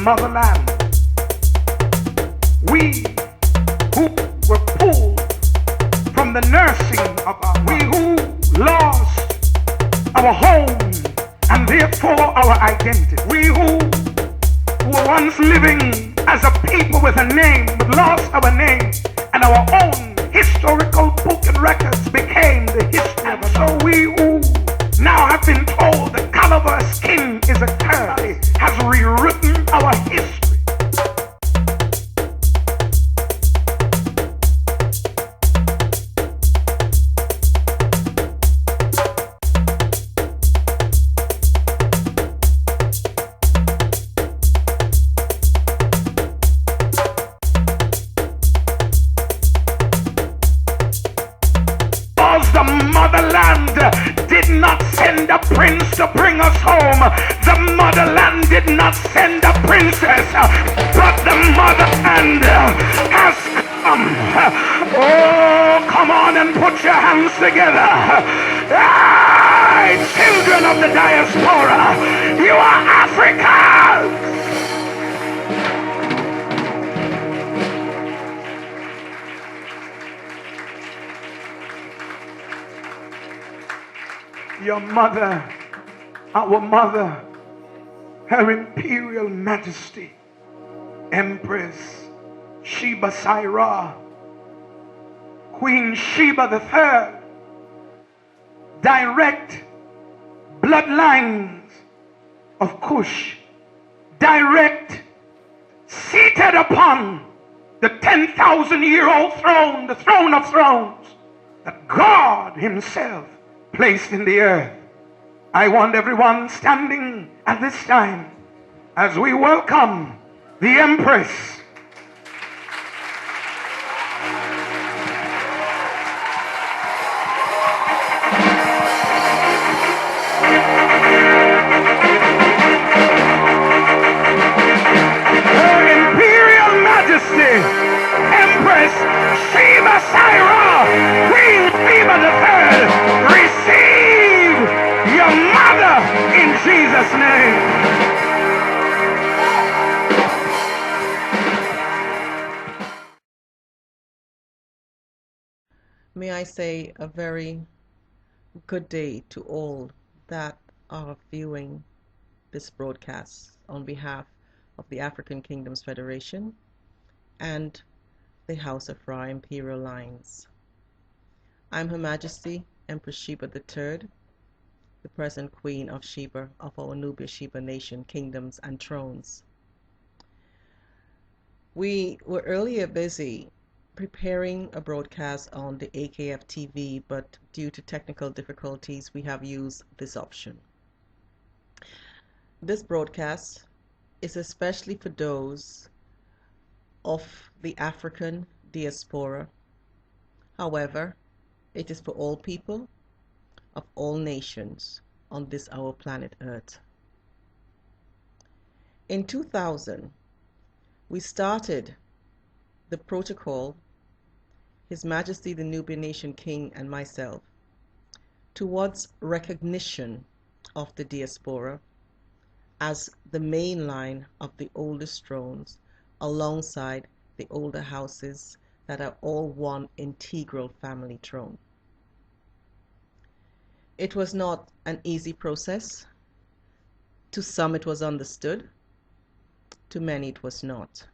motherland. We who were pulled from the nursing of we who lost our home and therefore our identity. We who were once living as a people with a name but lost our name, and our own historical book and records became the history of us. So we who now have been told the color of our skin is a curse has rewritten our history. Did not send a prince to bring us home. The motherland did not send a princess, but the motherland has come. Oh, come on and put your hands together. Hey, children of the diaspora, you are Africans. Your mother, our mother, her Imperial Majesty, Empress Shebah, Queen Shebah III, direct bloodlines of Kush, direct, seated upon the 10,000-year-old throne, the throne of thrones, that God himself placed in the earth. I want everyone standing at this time as we welcome the Empress. Her Imperial Majesty, Empress Shebah, Queen Shebah III, receive your mother in Jesus' name. May I say a very good day to all that are viewing this broadcast on behalf of the African Kingdoms Federation and the House of Ra Imperial Lines. I'm Her Majesty Empress Shebah III, the present Queen of Sheba of our Nubia-Sheba nation, kingdoms and thrones. We were earlier busy preparing a broadcast on the AKF TV, but due to technical difficulties, we have used this option. This broadcast is especially for those of the African diaspora. However, it is for all people of all nations on this our planet Earth. In 2000, we started the protocol, His Majesty the Nubian Nation King and myself, towards recognition of the diaspora as the main line of the oldest thrones alongside the older houses that are all one integral family throne. It was not an easy process. To some it was understood, to many it was not.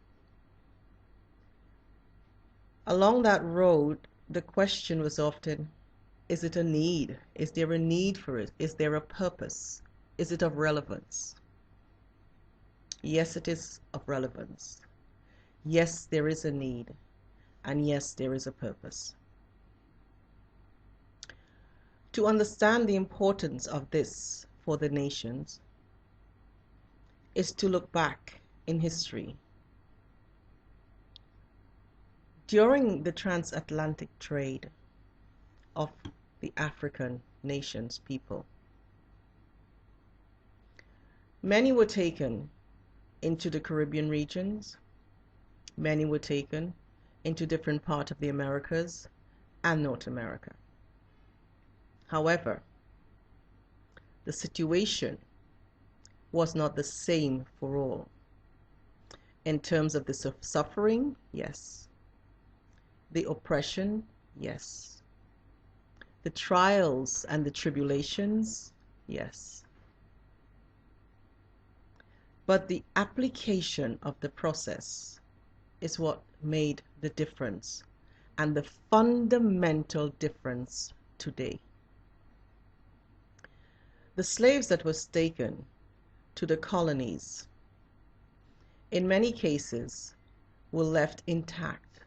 Along that road, the question was often, is it a need? Is there a need for it? Is there a purpose? Is it of relevance? Yes, it is of relevance. Yes, there is a need. And yes, there is a purpose. To understand the importance of this for the nations is to look back in history. During the transatlantic trade of the African nations people, many were taken into the Caribbean regions, many were taken into different parts of the Americas and North America. However, the situation was not the same for all. In terms of the suffering, yes. The oppression, yes. The trials and the tribulations, yes. But the application of the process is what made the difference, and the fundamental difference today. The slaves that was taken to the colonies, in many cases, were left intact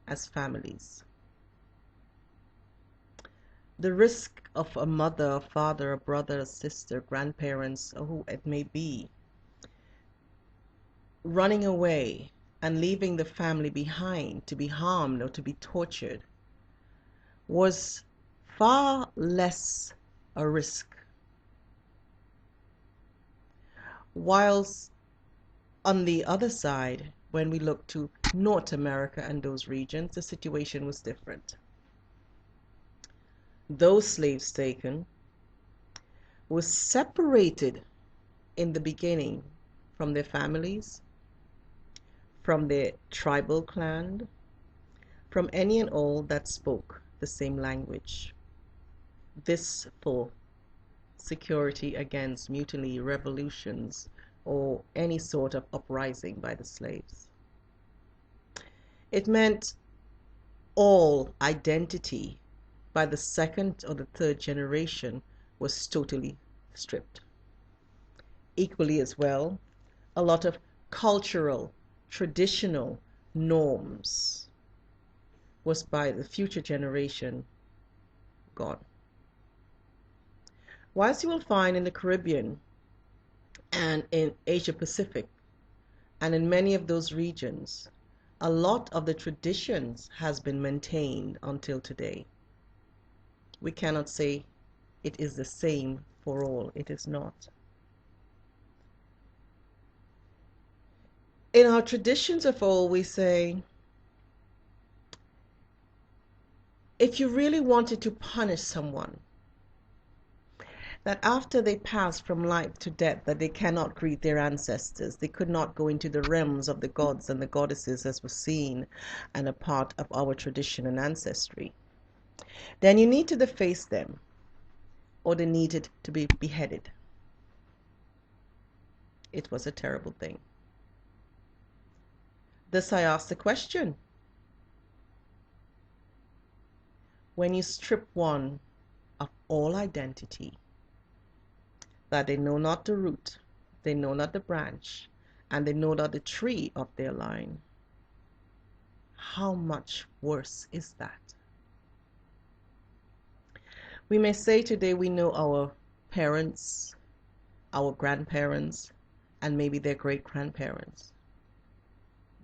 as families. The risk of a mother, a father, a brother, a sister, grandparents, or who it may be, running away and leaving the family behind to be harmed or to be tortured was far less a risk. Whilst on the other side, when we look to North America and those regions, the situation was different. Those slaves taken were separated in the beginning from their families, from their tribal clan, from any and all that spoke the same language. This for security against mutiny, revolutions, or any sort of uprising by the slaves. It meant all identity by the second or the third generation was totally stripped. Equally as well, a lot of cultural, traditional norms was by the future generation gone. Whilst you will find in the Caribbean and in Asia Pacific and in many of those regions, a lot of the traditions has been maintained until today. We cannot say it is the same for all. It is not. In our traditions of all, we say, if you really wanted to punish someone, that after they pass from life to death, that they cannot greet their ancestors, they could not go into the realms of the gods and the goddesses as was seen and a part of our tradition and ancestry, then you need to deface them, or they needed to be beheaded. It was a terrible thing. Thus I ask the question, when you strip one of all identity, that they know not the root, they know not the branch, and they know not the tree of their line, how much worse is that? We may say today we know our parents, our grandparents, and maybe their great-grandparents.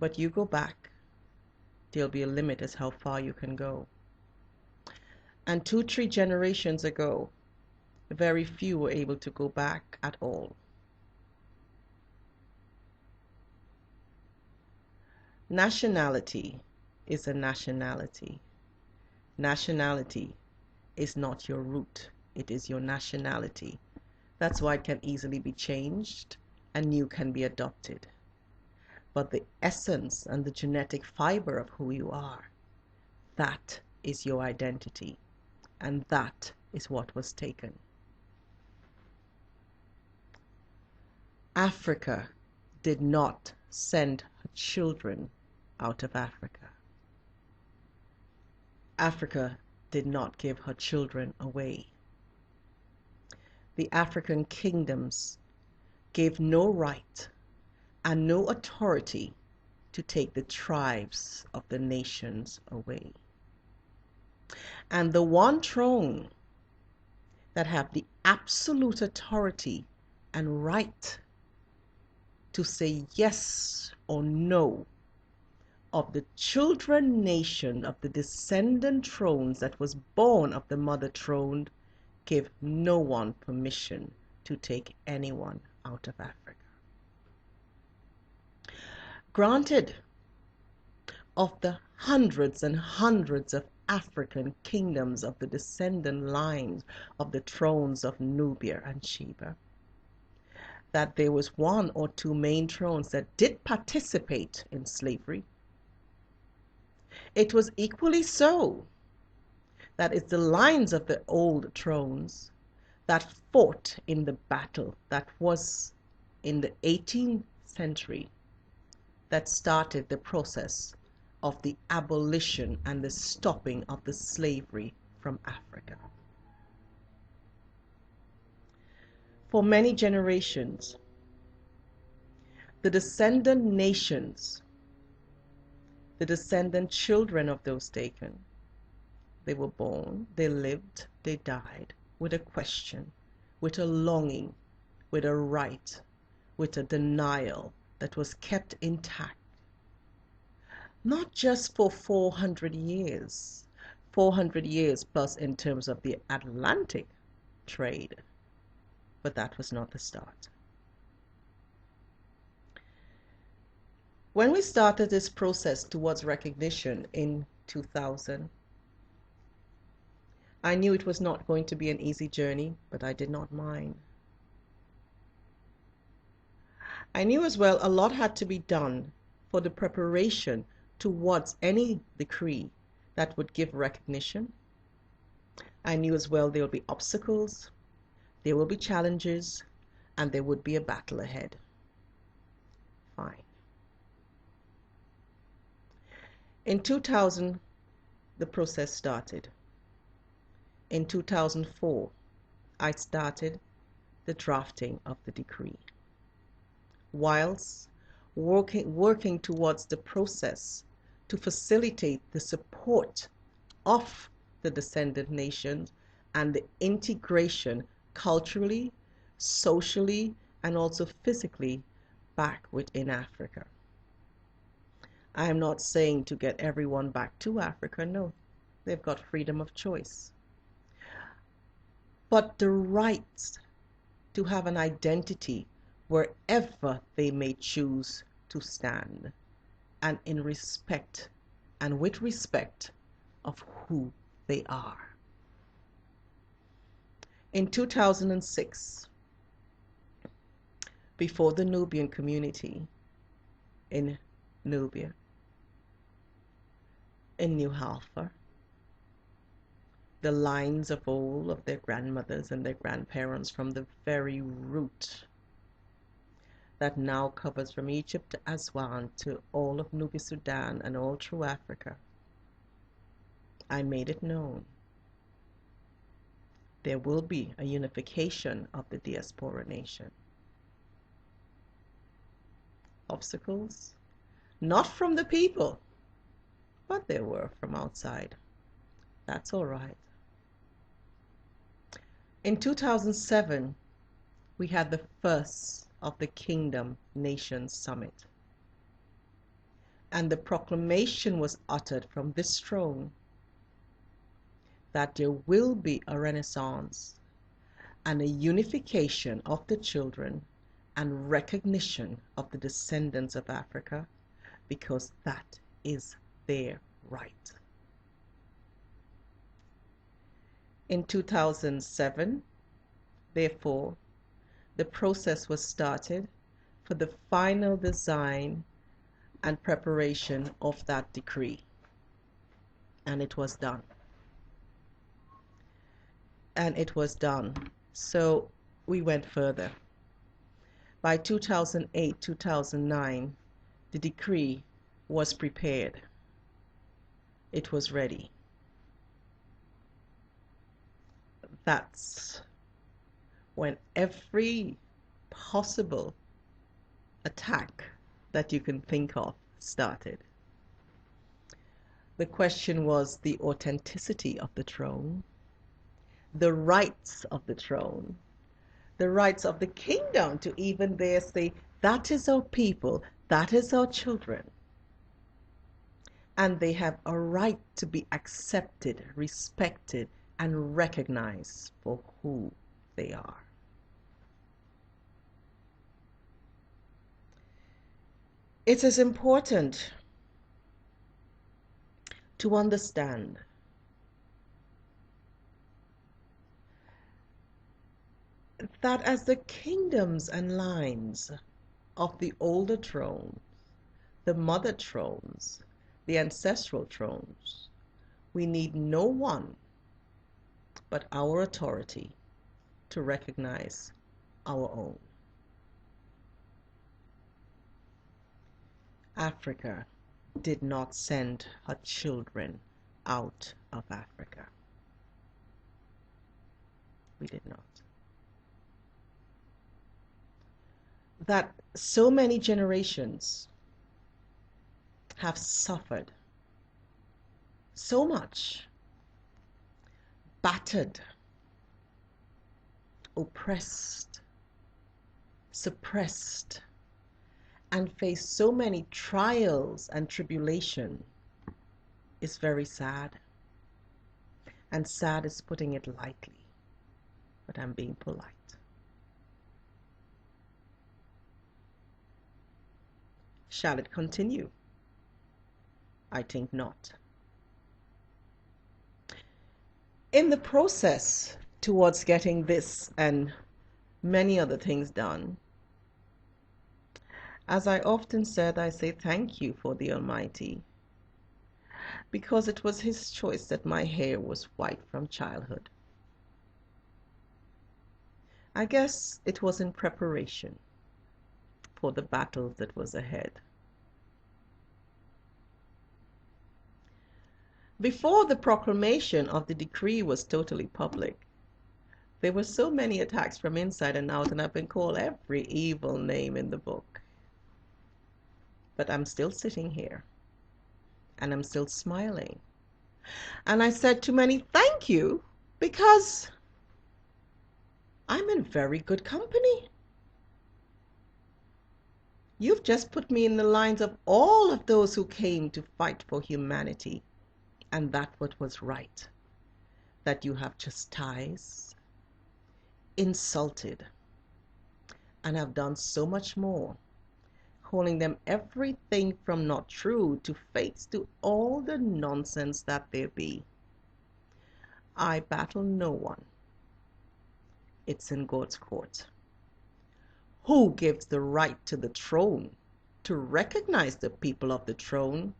But you go back, there'll be a limit as how far you can go. And 2-3 generations ago, very few were able to go back at all. Nationality is a nationality. Nationality is not your root, it is your nationality. That's why it can easily be changed and new can be adopted. But the essence and the genetic fiber of who you are, that is your identity, and that is what was taken. Africa did not send her children out of Africa. Africa did not give her children away. The African kingdoms gave no right and no authority to take the tribes of the nations away. And the one throne that have the absolute authority and right to say yes or no of the children nation of the descendant thrones that was born of the mother throne, give no one permission to take anyone out of Africa. Granted, of the hundreds and hundreds of African kingdoms of the descendant lines of the thrones of Nubia and Sheba, that there was one or two main thrones that did participate in slavery, it was equally so that it's the lines of the old thrones that fought in the battle that was in the 18th century that started the process of the abolition and the stopping of the slavery from Africa. For many generations, the descendant nations, the descendant children of those taken, they were born, they lived, they died with a question, with a longing, with a right, with a denial that was kept intact. Not just for 400 years plus in terms of the Atlantic trade, but that was not the start. When we started this process towards recognition in 2000, I knew it was not going to be an easy journey, but I did not mind. I knew as well a lot had to be done for the preparation towards any decree that would give recognition. I knew as well there would be obstacles, there will be challenges, and there would be a battle ahead. Fine. In 2000, the process started. In 2004, I started the drafting of the decree. Whilst working towards the process to facilitate the support of the descendant nations and the integration culturally, socially, and also physically back within Africa. I am not saying to get everyone back to Africa, no. They've got freedom of choice. But the right to have an identity wherever they may choose to stand, and in respect and with respect of who they are. In 2006, before the Nubian community in Nubia, in New Halfa, the lines of all of their grandmothers and their grandparents from the very root that now covers from Egypt to Aswan to all of Nubia, Sudan, and all through Africa. I made it known there will be a unification of the Diaspora nation. Obstacles? Not from the people, but there were from outside. That's all right. In 2007, we had the first of the Kingdom Nations Summit. And the proclamation was uttered from this throne that there will be a renaissance and a unification of the children and recognition of the descendants of Africa, because that is their right. In 2007, therefore, the process was started for the final design and preparation of that decree. And it was done. And it was done. So we went further. By 2008, 2009, the decree was prepared. It was ready. That's when every possible attack that you can think of started. The question was the authenticity of the throne, the rights of the throne, the rights of the kingdom to even there say, that is our people, that is our children. And they have a right to be accepted, respected, and recognized for who they are. It is important to understand that as the kingdoms and lines of the older thrones, the mother thrones, the ancestral thrones, we need no one but our authority to recognize our own. Africa did not send her children out of Africa. We did not. That so many generations have suffered so much, battered, oppressed, suppressed, and faced so many trials and tribulation is very sad. And sad is putting it lightly, but I'm being polite. Shall it continue? I think not. In the process towards getting this and many other things done, as I often said, I say thank you for the Almighty, because it was His choice that my hair was white from childhood. I guess it was in preparation for the battle that was ahead. Before the proclamation of the decree was totally public, there were so many attacks from inside and out, and I've been called every evil name in the book. But I'm still sitting here, and I'm still smiling. And I said to many, thank you, because I'm in very good company. You've just put me in the lines of all of those who came to fight for humanity, and that what was right, that you have chastised, insulted, and have done so much more, calling them everything from not true to fakes to all the nonsense that there be. I battle no one. It's in God's court. Who gives the right to the throne to recognize the people of the throne?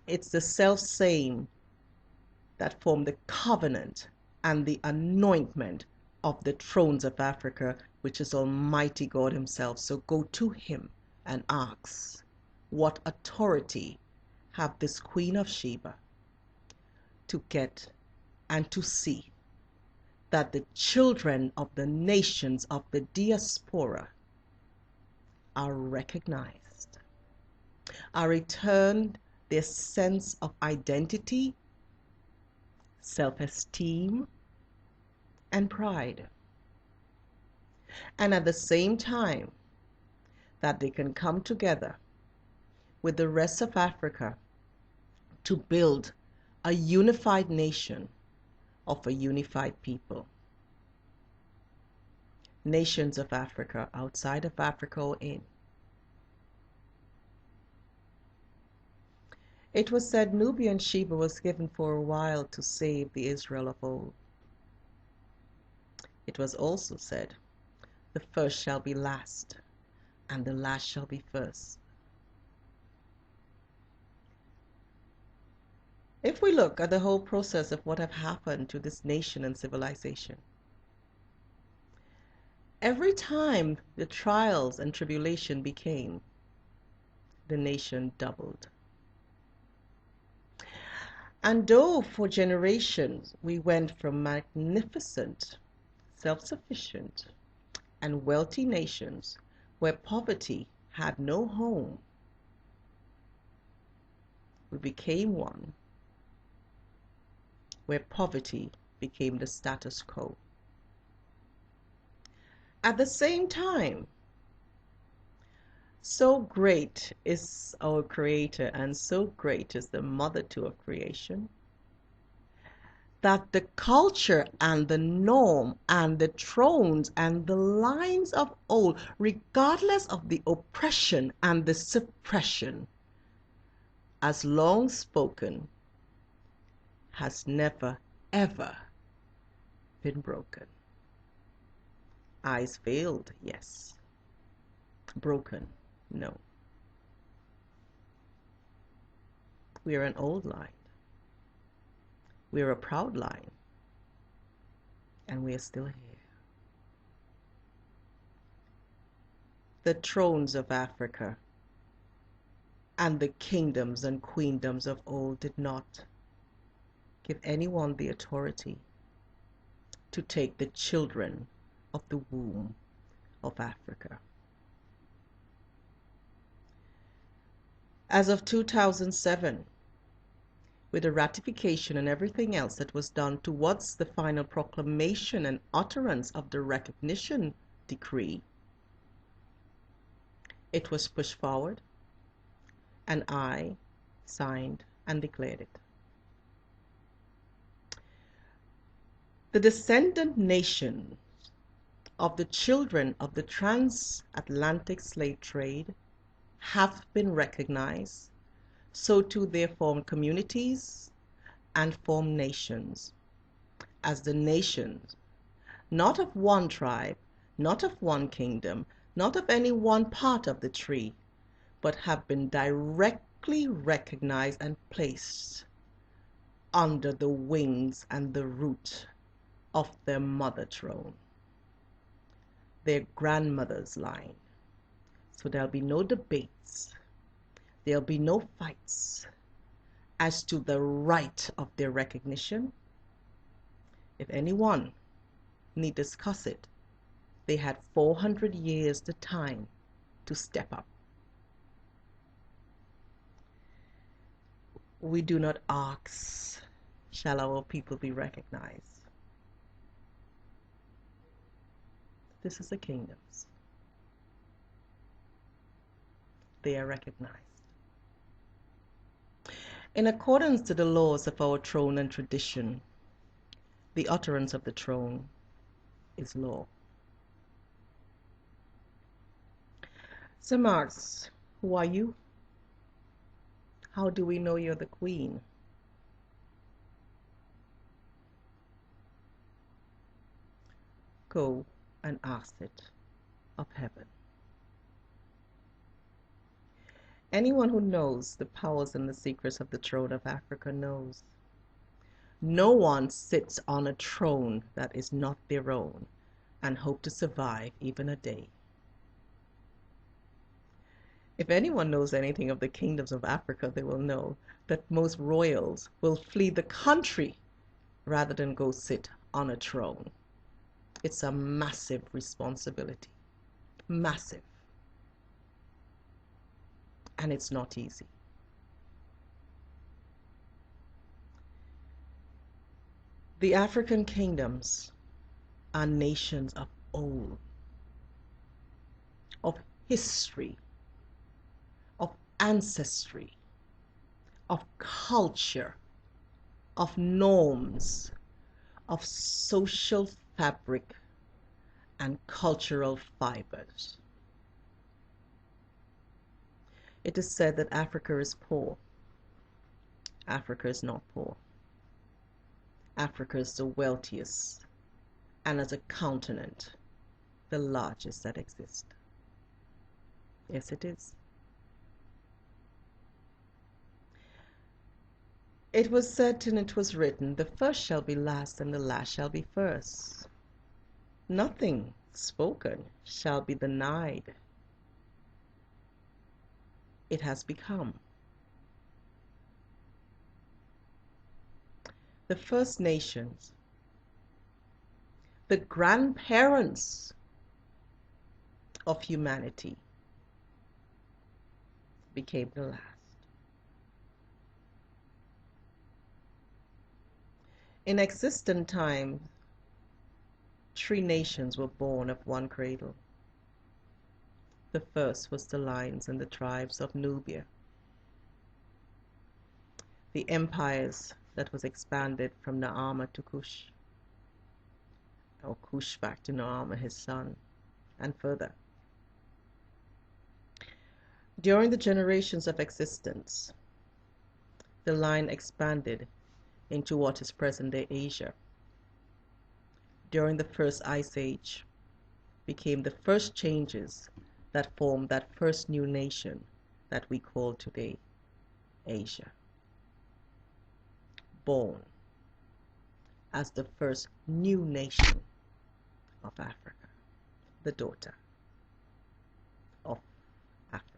It's the self-same that form the covenant and the anointment of the thrones of Africa, which is Almighty God Himself. So go to Him and ask, what authority have this Queen of Sheba to get and to see that the children of the nations of the Diaspora are recognized, are returned their sense of identity, self-esteem, and pride. And at the same time, that they can come together with the rest of Africa to build a unified nation of a unified people. Nations of Africa, outside of Africa or in. It was said Nubia-Sheba was given for a while to save the Israel of old. It was also said, the first shall be last, and the last shall be first. If we look at the whole process of what have happened to this nation and civilization, every time the trials and tribulation became, the nation doubled. And though for generations we went from magnificent, self-sufficient, and wealthy nations where poverty had no home, we became one where poverty became the status quo. At the same time, so great is our Creator and so great is the Mother too of creation, that the culture and the norm and the thrones and the lines of old, regardless of the oppression and the suppression, as long spoken, has never ever been broken. Eyes veiled, yes. Broken, no. We're an old line. We're a proud line. And we're still here. The thrones of Africa and the kingdoms and queendoms of old did not give anyone the authority to take the children of the womb of Africa. As of 2007, with the ratification and everything else that was done towards the final proclamation and utterance of the recognition decree, it was pushed forward, and I signed and declared it. The descendant nations of the children of the transatlantic slave trade have been recognized, so too they form communities and form nations, as the nations, not of one tribe, not of one kingdom, not of any one part of the tree, but have been directly recognized and placed under the wings and the root of their mother throne, their grandmother's line. So there'll be no debates, there'll be no fights as to the right of their recognition. If anyone need discuss it, they had 400 years the time to step up. We do not ask, shall our people be recognized? This is the kingdoms. They are recognized. In accordance to the laws of our throne and tradition, the utterance of the throne is law. Some asks, who are you? How do we know you're the queen? Go and ask it of heaven. Anyone who knows the powers and the secrets of the throne of Africa knows. No one sits on a throne that is not their own and hope to survive even a day. If anyone knows anything of the kingdoms of Africa, they will know that most royals will flee the country rather than go sit on a throne. It's a massive responsibility. Massive. And it's not easy. The African kingdoms are nations of old, of history, of ancestry, of culture, of norms, of social fabric and cultural fibers. It is said that Africa is poor. Africa is not poor. Africa is the wealthiest, and as a continent, the largest that exists. Yes, it is. It was said and it was written, the first shall be last and the last shall be first. Nothing spoken shall be denied. It has become. The First Nations, the grandparents of humanity, became the last. In existent time, 3 nations were born of one cradle. The first was the lines and the tribes of Nubia, the empires that was expanded from Naama to Kush, or Kush back to Naama, his son, and further. During the generations of existence, the line expanded into what is present-day Asia. During the first ice age, became the first changes that formed that first new nation that we call today Asia. Born as the first new nation of Africa, the daughter of Africa.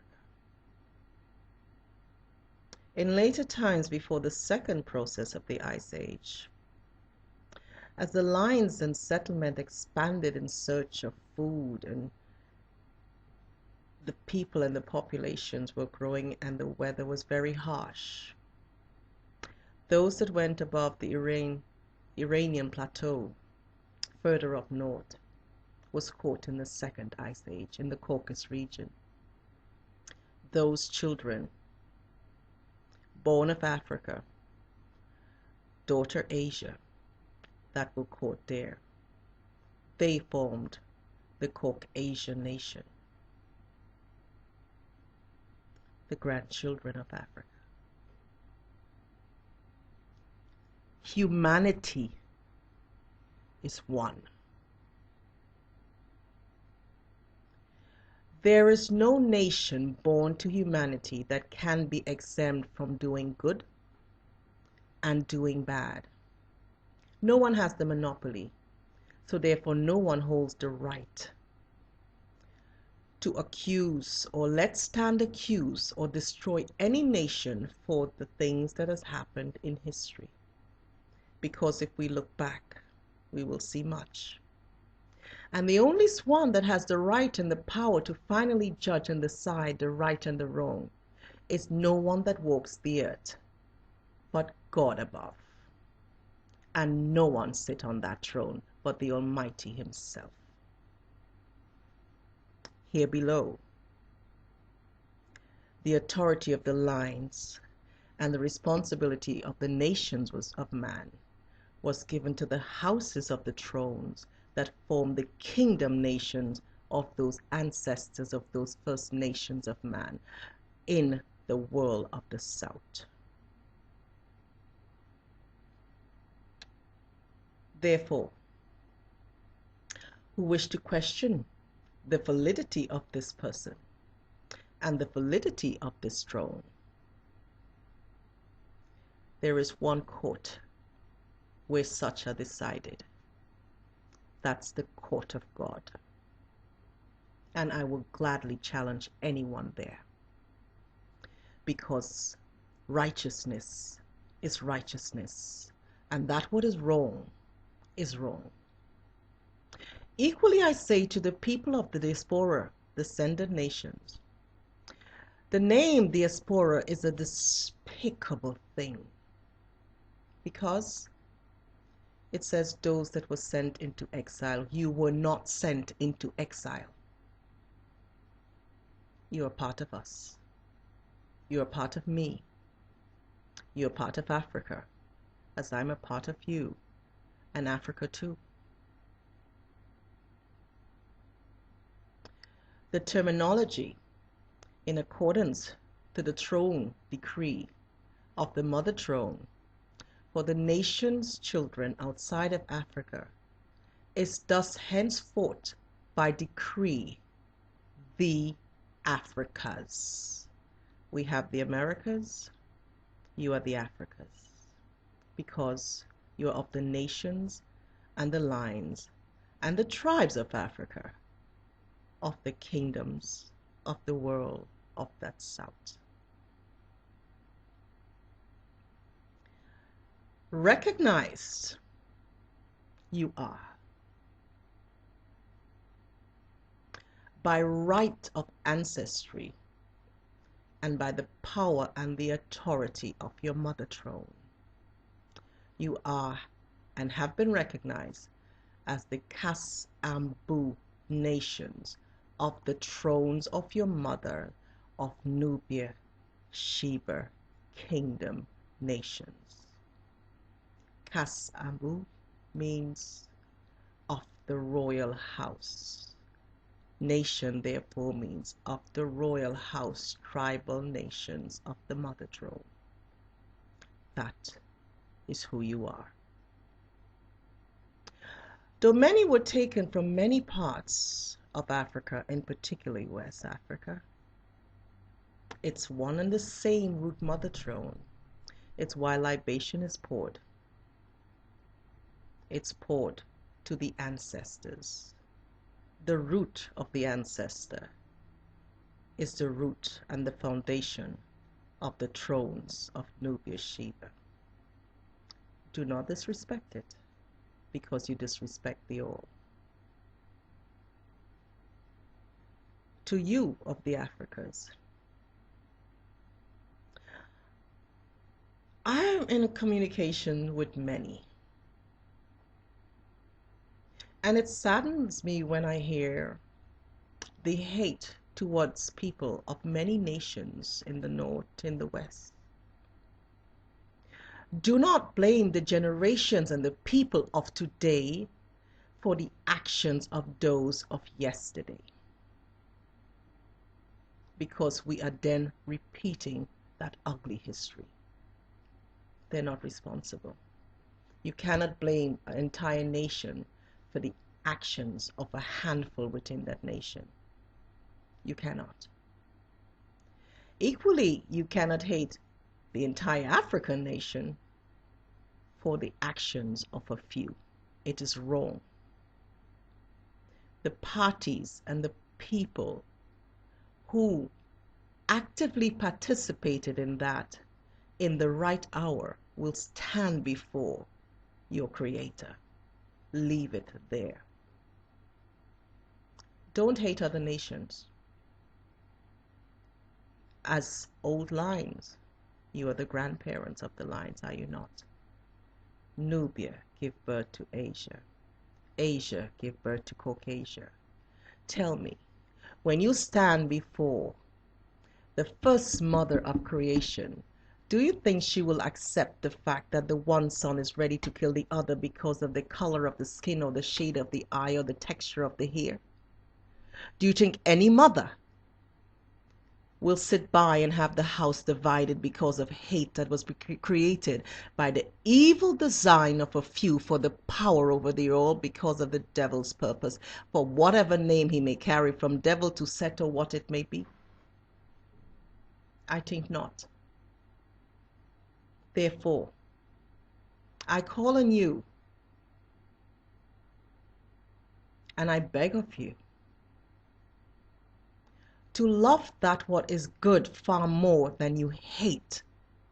In later times, before the second process of the Ice Age, as the lines and settlement expanded in search of food, and the people and the populations were growing and the weather was very harsh, those that went above the Iranian plateau, further up north, was caught in the second Ice Age in the Caucasus region. Those children born of Africa, daughter Asia, that were caught there, they formed the Caucasian nation, the grandchildren of Africa. Humanity is one. There is no nation born to humanity that can be exempt from doing good and doing bad. No one has the monopoly, so therefore no one holds the right to accuse or let stand accused or destroy any nation for the things that has happened in history. Because if we look back, we will see much. And the only one that has the right and the power to finally judge and decide the right and the wrong is no one that walks the earth but God above. And no one sit on that throne but the Almighty himself. Here below, the authority of the lines and the responsibility of the nations of man was given to the houses of the thrones that formed the kingdom nations of those ancestors of those first nations of man in the world of the South. Therefore, who wish to question the validity of this person and the validity of this throne, there is one court where such are decided. That's the court of God. And I will gladly challenge anyone there. Because righteousness is righteousness. And that what is wrong is wrong. Equally I say to the people of the Diaspora, descended nations, the name Diaspora is a despicable thing. Because it says those that were sent into exile. You were not sent into exile. You are part of us. You are part of me. You are part of Africa, as I'm a part of you, and Africa too. The terminology, in accordance to the throne decree of the mother throne, for the nation's children outside of Africa is thus henceforth by decree the Africas. We have the Americas, you are the Africas, because you are of the nations and the lines and the tribes of Africa, of the kingdoms of the world of that South. Recognized you are by right of ancestry and by the power and the authority of your mother throne. You are and have been recognized as the Kasambu'Ra of the thrones of your mother of Nubia-Sheba kingdom nations. Kasambu means of the royal house. Nation therefore means of the royal house, tribal nations of the mother throne. That is who you are. Though many were taken from many parts of Africa, and particularly West Africa. It's one and the same root mother throne. It's why libation is poured. It's poured to the ancestors. The root of the ancestor is the root and the foundation of the thrones of Nubia-Sheba. Do not disrespect it, because you disrespect the all. To you of the Africas, I am in communication with many. And it saddens me when I hear the hate towards people of many nations in the North, in the West. Do not blame the generations and the people of today for the actions of those of yesterday, because we are then repeating that ugly history. They're not responsible. You cannot blame an entire nation for the actions of a handful within that nation. You cannot. Equally, you cannot hate the entire African nation for the actions of a few. It is wrong. The parties and the people who actively participated in that in the right hour will stand before your Creator. Leave it there. Don't hate other nations. As old lines, you are the grandparents of the lines, are you not? Nubia gave birth to Asia. Asia gave birth to Caucasia. Tell me, when you stand before the first mother of creation, do you think she will accept the fact that the one son is ready to kill the other because of the color of the skin or the shade of the eye or the texture of the hair? Do you think any mother will sit by and have the house divided because of hate that was created by the evil design of a few for the power over the all, because of the devil's purpose, for whatever name he may carry, from devil to set or what it may be? I think not. Therefore, I call on you and I beg of you to love that what is good far more than you hate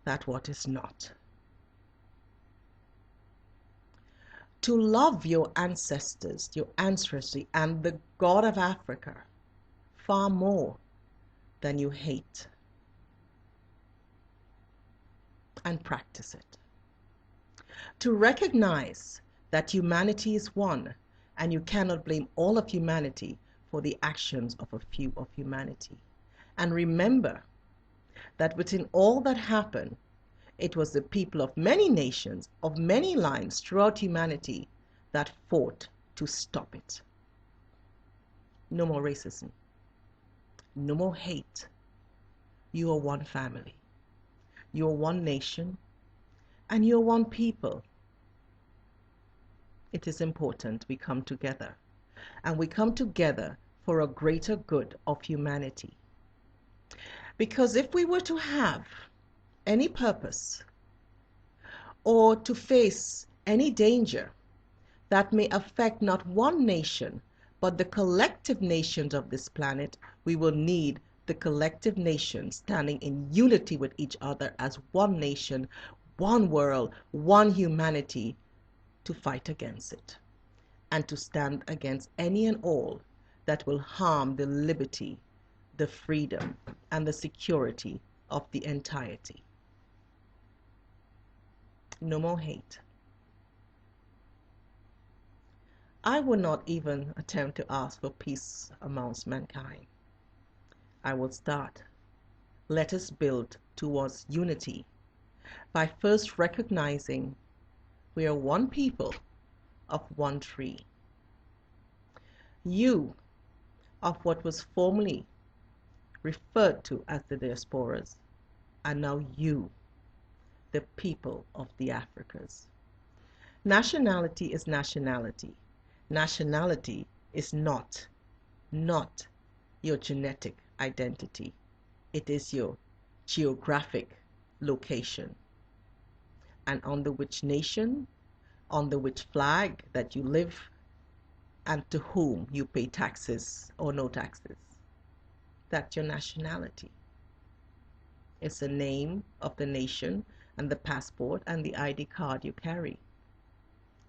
that what is not. To love your ancestors, your ancestry, and the God of Africa far more than you hate, and practice it. To recognize that humanity is one, and you cannot blame all of humanity for the actions of a few of humanity. And remember that within all that happened, it was the people of many nations, of many lines throughout humanity that fought to stop it. No more racism. No more hate. You are one family. You are one nation. And you are one people. It is important we come together. And we come together for a greater good of humanity. Because if we were to have any purpose or to face any danger that may affect not one nation, but the collective nations of this planet, we will need the collective nations standing in unity with each other as one nation, one world, one humanity, to fight against it and to stand against any and all that will harm the liberty, the freedom, and the security of the entirety. No more hate. I will not even attempt to ask for peace amongst mankind. I will start. Let us build towards unity by first recognizing we are one people of one tree. You of what was formerly referred to as the Diasporas are now you, the people of the Africas. Nationality is nationality. Nationality is not not your genetic identity. It is your geographic location, and under which nation, under which flag that you live, and to whom you pay taxes or no taxes. That's your nationality. It's the name of the nation and the passport and the ID card you carry.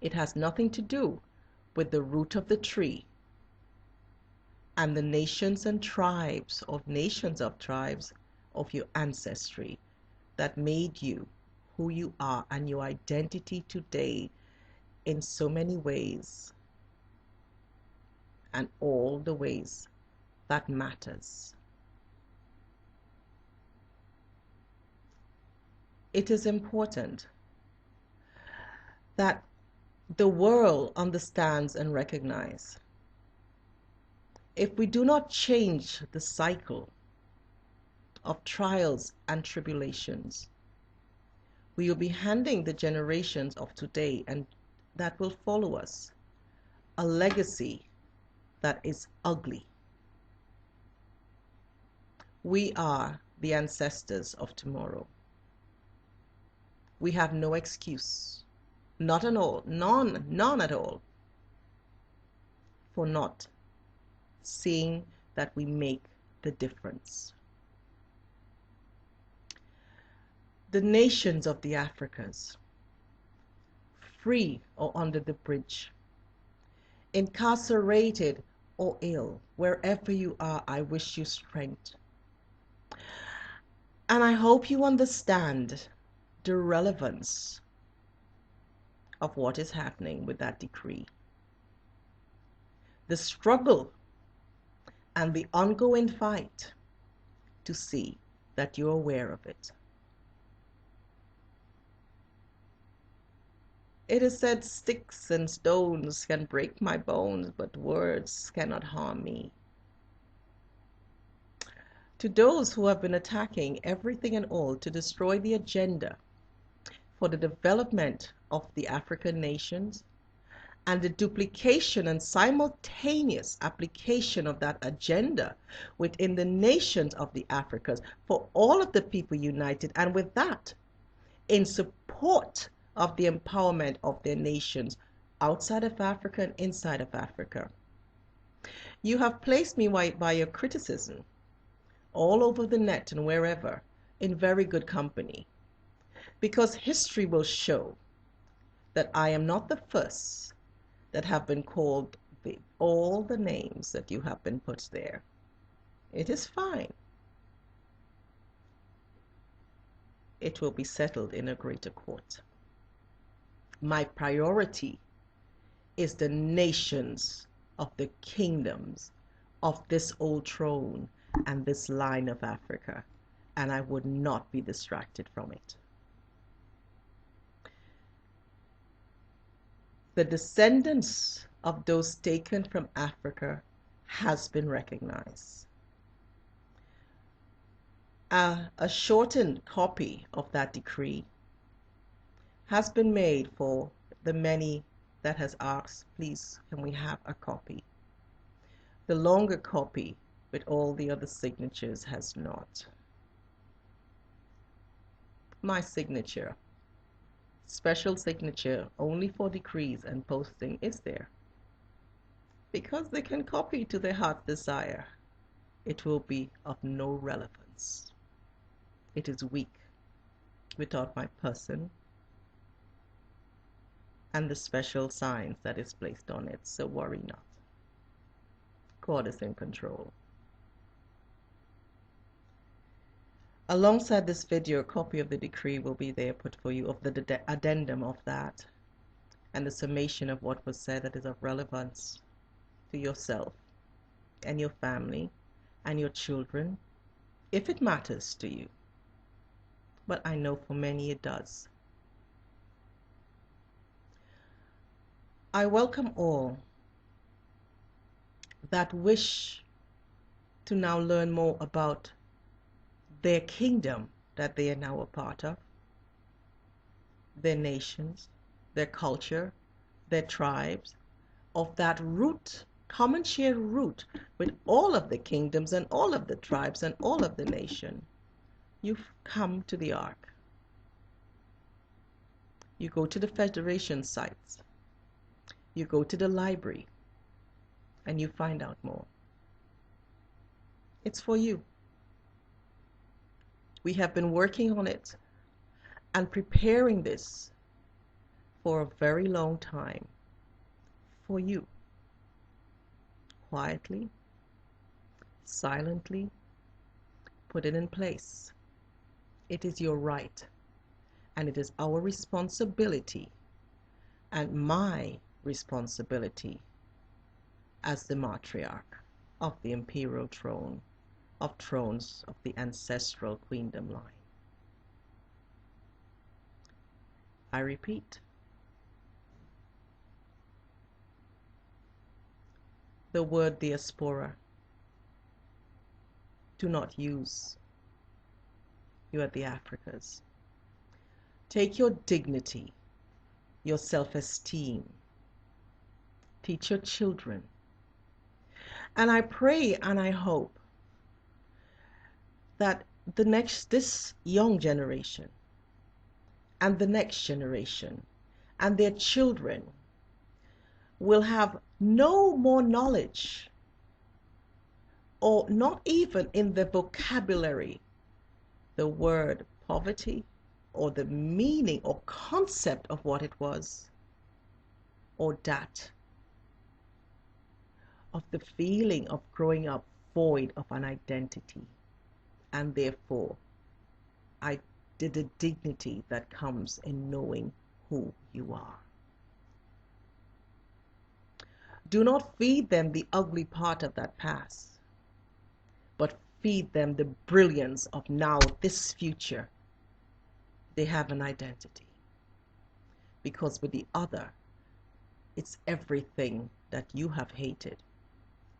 It has nothing to do with the root of the tree and the nations and tribes of tribes of your ancestry that made you who you are and your identity today in so many ways, and all the ways that matters. It is important that the world understands and recognizes. If we do not change the cycle of trials and tribulations, we will be handing the generations of today and that will follow us a legacy that is ugly. We are the ancestors of tomorrow. We have no excuse, not at all, none at all, for not seeing that we make the difference. The nations of the Africas, free or under the bridge, incarcerated or ill, wherever you are, I wish you strength. And I hope you understand the relevance of what is happening with that decree. The struggle and the ongoing fight to see that you're aware of it. It is said, sticks and stones can break my bones, but words cannot harm me. To those who have been attacking everything and all to destroy the agenda for the development of the African nations and the duplication and simultaneous application of that agenda within the nations of the Africas for all of the people united, and with that, in support of the empowerment of their nations outside of Africa and inside of Africa. You have placed me by your criticism all over the net and wherever in very good company, because history will show that I am not the first that have been called all the names that you have been put there. It is fine. It will be settled in a greater court. My priority is the nations of the kingdoms of this old throne and this line of Africa, and I would not be distracted from it. The descendants of those taken from Africa has been recognized. A shortened copy of that decree has been made for the many that has asked, please, can we have a copy? The longer copy with all the other signatures has not. My signature, special signature only for decrees and posting, is there. Because they can copy to their heart's desire, it will be of no relevance. It is weak without my person and the special signs that is placed on it, so worry not. God is in control. Alongside this video, a copy of the decree will be there put for you, of the addendum of that, and the summation of what was said that is of relevance to yourself and your family and your children, if it matters to you. But I know for many it does. I welcome all that wish to now learn more about their kingdom that they are now a part of, their nations, their culture, their tribes, of that root common shared root with all of the kingdoms and all of the tribes and all of the nation, you come to the Ark. You go to the Federation sites. You go to the library and you find out more. It's for you. We have been working on it and preparing this for a very long time for you. Quietly, silently, put it in place. It is your right, and it is our responsibility and my responsibility as the Matriarch of the Imperial throne, of thrones of the ancestral queendom line. I repeat, the word diaspora, do not use. You are the Africas. Take your dignity, your self-esteem, teach your children. And I pray and I hope that this young generation and the next generation and their children will have no more knowledge, or not even in the vocabulary, the word poverty or the meaning or concept of what it was, or that of the feeling of growing up void of an identity, and therefore the dignity that comes in knowing who you are. Do not feed them the ugly part of that past, but feed them the brilliance of now, this future. They have an identity. Because with the other, it's everything that you have hated.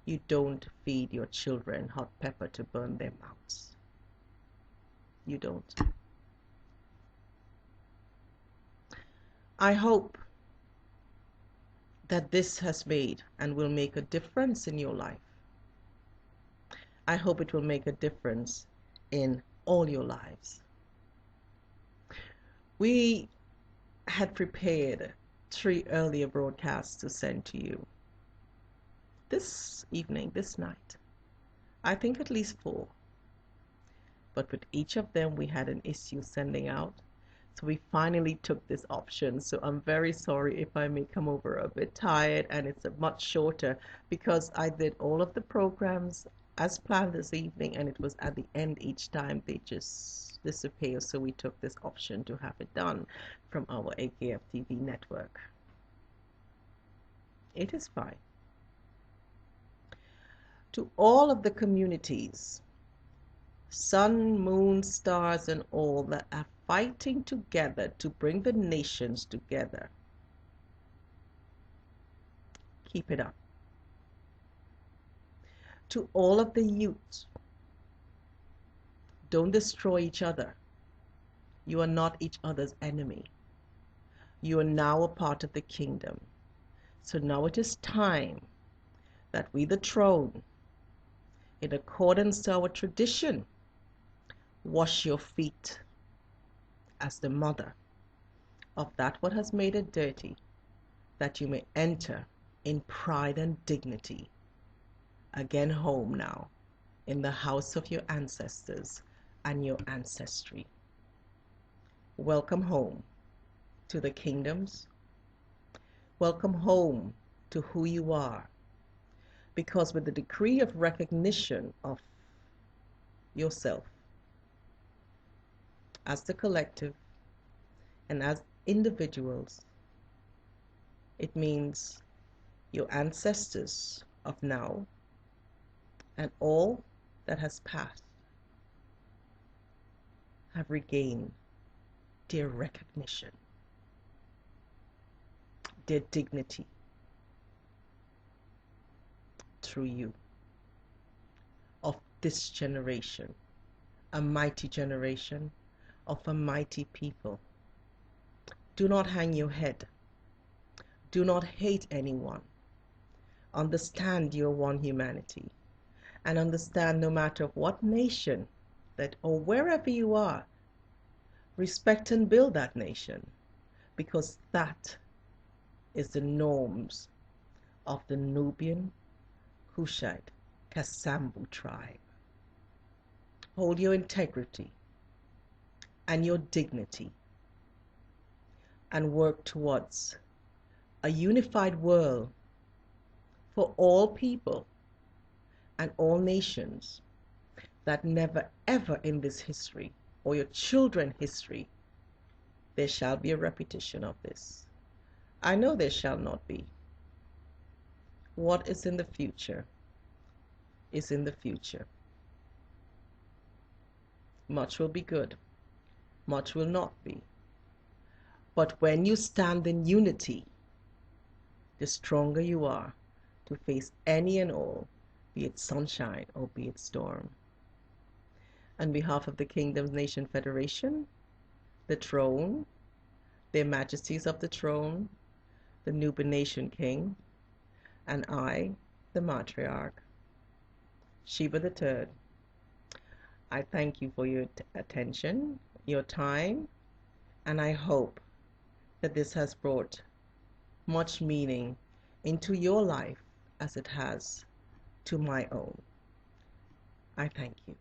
You don't feed your children hot pepper to burn their mouths. You don't. I hope that this has made and will make a difference in your life. I hope it will make a difference in all your lives. We had prepared 3 earlier broadcasts to send to you this evening, this night. I think at least 4. But with each of them we had an issue sending out. So we finally took this option. So I'm very sorry if I may come over a bit tired and it's a much shorter, because I did all of the programs as planned this evening and it was at the end each time they just disappear. So we took this option to have it done from our AKF TV network. It is fine. To all of the communities, sun, moon, stars, and all that are fighting together to bring the nations together, keep it up. To all of the youth, don't destroy each other. You are not each other's enemy. You are now a part of the kingdom. So now it is time that we, the throne, in accordance to our tradition, wash your feet as the mother of that what has made it dirty, that you may enter in pride and dignity again home now in the house of your ancestors and your ancestry. Welcome home to the kingdoms. Welcome home to who you are, because with the degree of recognition of yourself as the collective and as individuals, it means your ancestors of now and all that has passed have regained their recognition, their dignity through you, of this generation, a mighty generation of a mighty people. Do not hang your head. Do not hate anyone. Understand you're one humanity. And understand no matter what nation that or wherever you are, respect and build that nation, because that is the norms of the Nubian, Kushite, Kasambu tribe. Hold your integrity and your dignity and work towards a unified world for all people and all nations, that never ever in this history or your children's history there shall be a repetition of this. I know there shall not be. What is in the future is in the future. Much will be good, much will not be. But when you stand in unity, the stronger you are to face any and all, be it sunshine or be it storm. On behalf of the Kingdoms Nation Federation, the throne, their majesties of the throne, the Nubian-Nation King, and I, the Matriarch, Shebah III, I thank you for your attention, your time, and I hope that this has brought much meaning into your life as it has to my own. I thank you.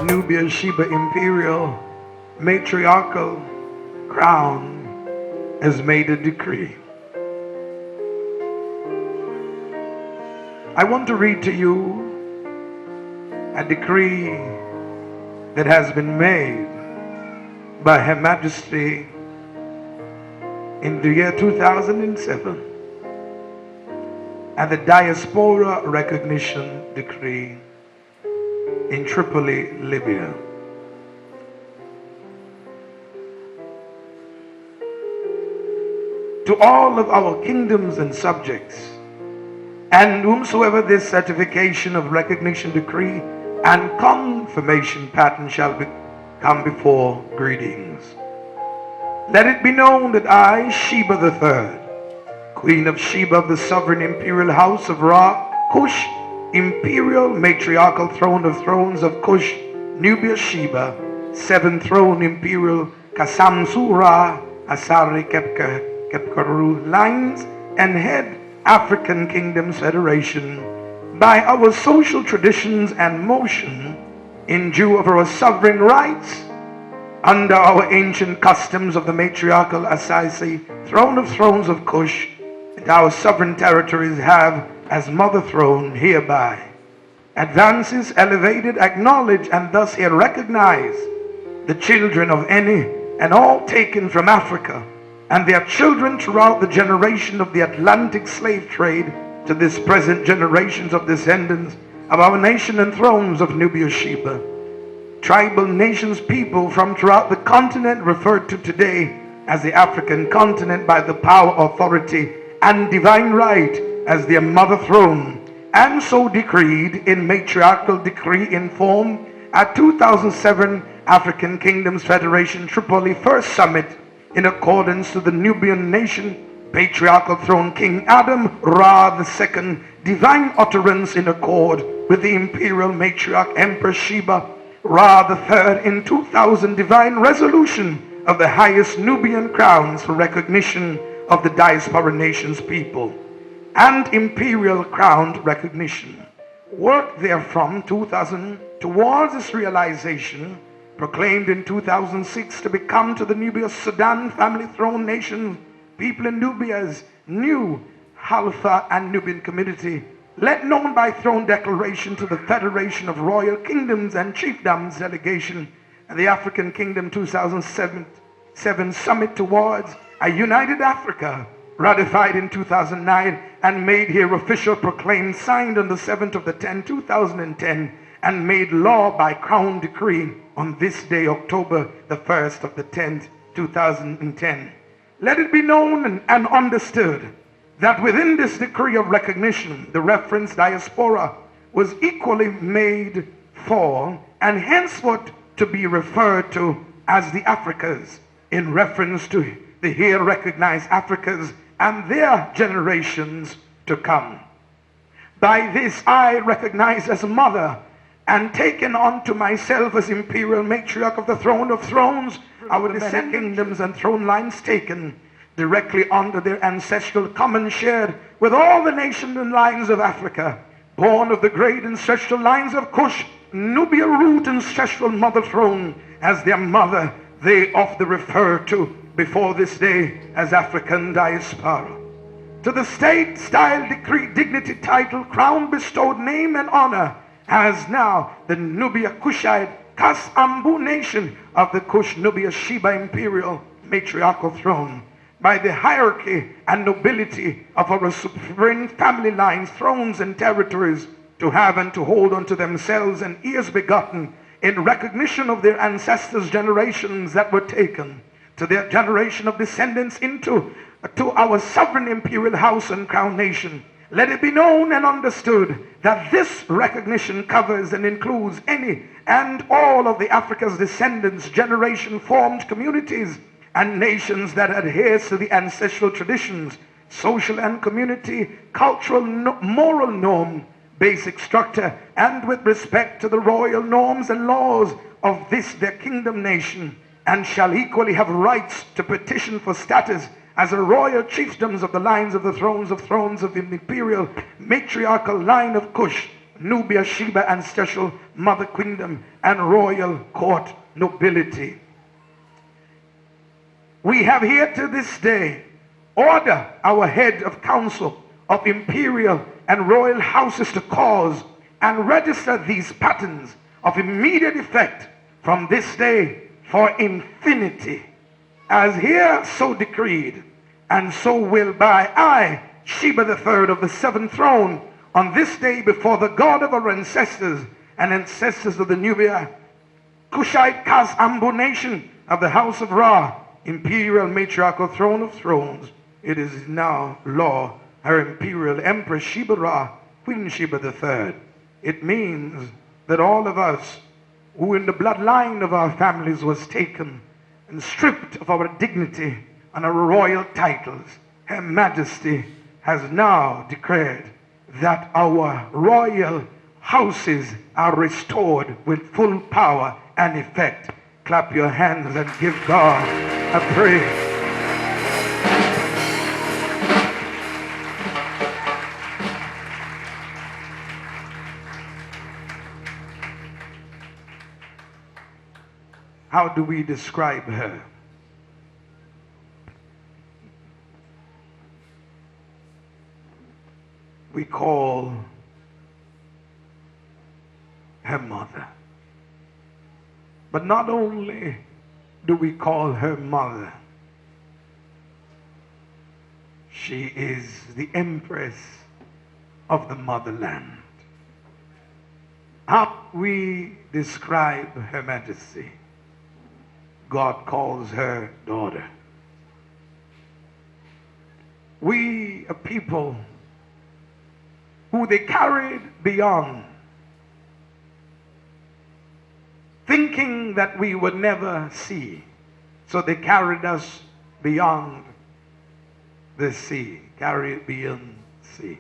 Nubia-Sheba Imperial Matriarchal Crown has made a decree. I want to read to you a decree that has been made by Her Majesty in the year 2007 and the Diaspora Recognition Decree in Tripoli, Libya. To all of our kingdoms and subjects, and whomsoever this certification of recognition decree and confirmation pattern shall come before, greetings. Let it be known that I, Shebah III, Queen of Sheba of the Sovereign Imperial House of Ra, Kush, Imperial Matriarchal Throne of Thrones of Kush, Nubia-Sheba, Seventh Throne Imperial Kasambu'Ra, Asari Kepkaru Lines, and Head African Kingdoms Federation, by our social traditions and motion, in due of our sovereign rights, under our ancient customs of the Matriarchal Auspices, Throne of Thrones of Kush, that our sovereign territories have as mother throne, hereby advances, elevated, acknowledged, and thus here recognize the children of any and all taken from Africa and their children throughout the generation of the Atlantic slave trade to this present generations of descendants of our nation and thrones of Nubia-Sheba. Tribal nations, people from throughout the continent referred to today as the African continent by the power, authority, and divine right as their mother throne, and so decreed in matriarchal decree in form at 2007 African Kingdoms Federation Tripoli First Summit, in accordance to the Nubian Nation Patriarchal Throne King Adam Ra II divine utterance in accord with the Imperial Matriarch Empress Shebah Ra III in 2000 divine resolution of the highest Nubian crowns for recognition of the Diaspora Nations people, and Imperial crowned recognition. Work therefrom 2000 towards this realization, proclaimed in 2006 to become to the Nubia-Sudan family throne nation people in Nubia's new Halfa and Nubian community let known by throne declaration to the Federation of Royal Kingdoms and Chiefdoms delegation and the African Kingdom 2007 Summit towards a United Africa, ratified in 2009 and made here official, proclaimed, signed on the 7th of the 10th, 2010, and made law by Crown Decree on this day, October the 1st of the 10th, 2010. Let it be known and understood that within this decree of recognition, the reference diaspora was equally made for and henceforth to be referred to as the Africas, in reference to the here recognized Africas and their generations to come. By this I recognize as mother and taken unto myself as Imperial Matriarch of the Throne of Thrones, our descendant kingdoms and throne lines taken directly under their ancestral common shared with all the nations and lines of Africa, born of the great ancestral lines of Cush, Nubia root ancestral mother throne, as their mother they often refer to before this day as African diaspora. To the state, style, decree, dignity, title, crown, bestowed, name, and honor, as now the Nubia-Kushite Kasambu'Ra of the Kush Nubia-Sheba Imperial Matriarchal throne, by the hierarchy and nobility of our sovereign family lines, thrones, and territories, to have and to hold unto themselves and ears begotten in recognition of their ancestors' generations that were taken to their generation of descendants into to our sovereign imperial house and crown nation. Let it be known and understood that this recognition covers and includes any and all of the Africa's descendants, generation formed communities and nations that adheres to the ancestral traditions, social and community, cultural, moral norm, basic structure, and with respect to the royal norms and laws of this their kingdom nation, and shall equally have rights to petition for status as a royal chiefdoms of the lines of the thrones of the imperial matriarchal line of Cush, Nubia-Sheba ancestral mother kingdom, and royal court nobility. We have here to this day order our head of council of imperial and royal houses to cause and register these patterns of immediate effect from this day for infinity, as here so decreed, and so will by I, Shebah the third of the seventh throne, on this day before the God of our ancestors and ancestors of the Nubia-Kushite Kasambu'Ra of the house of Ra, Imperial Matriarchal Throne of Thrones, it is now law, her Imperial Empress Shebah, Queen Shebah the third. It means that all of us who in the bloodline of our families was taken and stripped of our dignity and our royal titles, Her Majesty has now declared that our royal houses are restored with full power and effect. Clap your hands and give God a praise. How do we describe her? We call her mother. But not only do we call her mother, she is the empress of the motherland. How we describe Her Majesty? God calls her daughter. We, a people who they carried beyond, thinking that we would never see. So they carried us beyond the sea, carried beyond sea.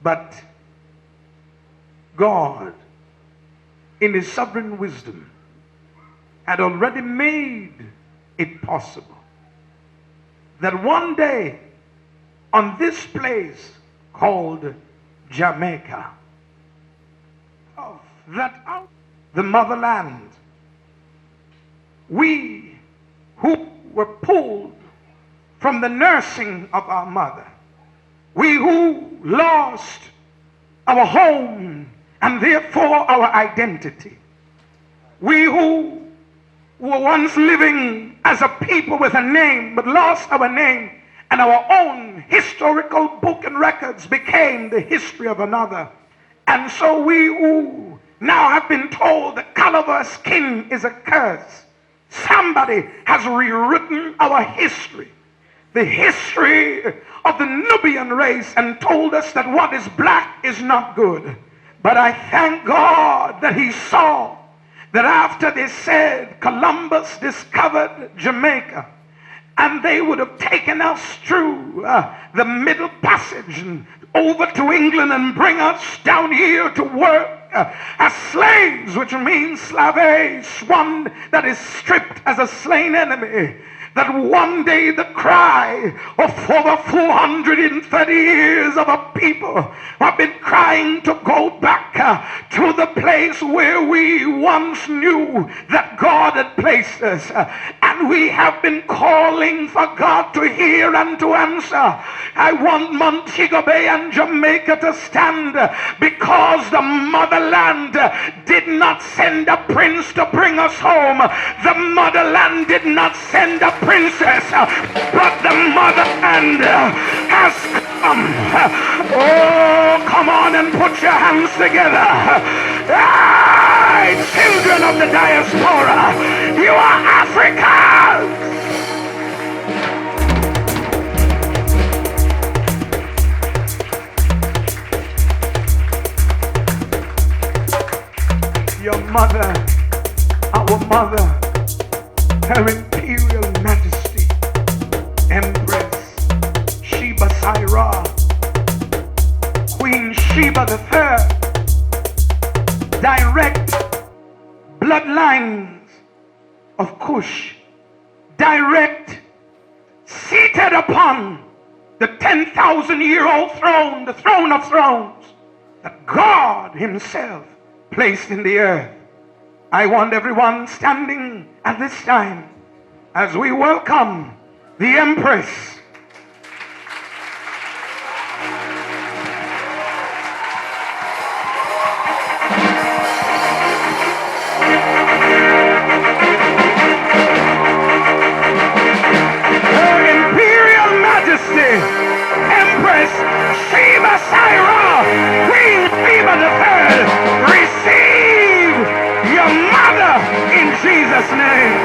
But God, in His sovereign wisdom, had already made it possible that one day on this place called Jamaica, that out the motherland, we who were pulled from the nursing of our mother, We who lost our home and therefore our identity. We who were once living as a people with a name but lost our name, and our own historical book and records became the history of another. And so we who now have been told the color of our skin is a curse. Somebody has rewritten our history, the history of the Nubian race, and told us that what is black is not good. But I thank God that he saw that after they said Columbus discovered Jamaica, and they would have taken us through the Middle Passage and over to England and bring us down here to work as slaves, which means slaves, one that is stripped as a slain enemy. That one day the cry of over 430 years of a people who have been crying to go back to the place where we once knew that God had placed us. And we have been calling for God to hear and to answer. I want Montego Bay and Jamaica to stand, because the motherland did not send a prince to bring us home. The motherland did not send a princess, but the motherland has come. Oh, come on and put your hands together. Hey, children of the diaspora, you are Africans. Your mother, our mother, her Imperial Majesty, Empress Shebah, Queen Shebah III, direct bloodlines of Cush, direct, seated upon the 10,000-year-old throne, the throne of thrones, that God himself placed in the earth. I want everyone standing at this time as we welcome the Empress. Her Imperial Majesty, Empress Shebah, Queen Shebah III, receive your mother in Jesus' name.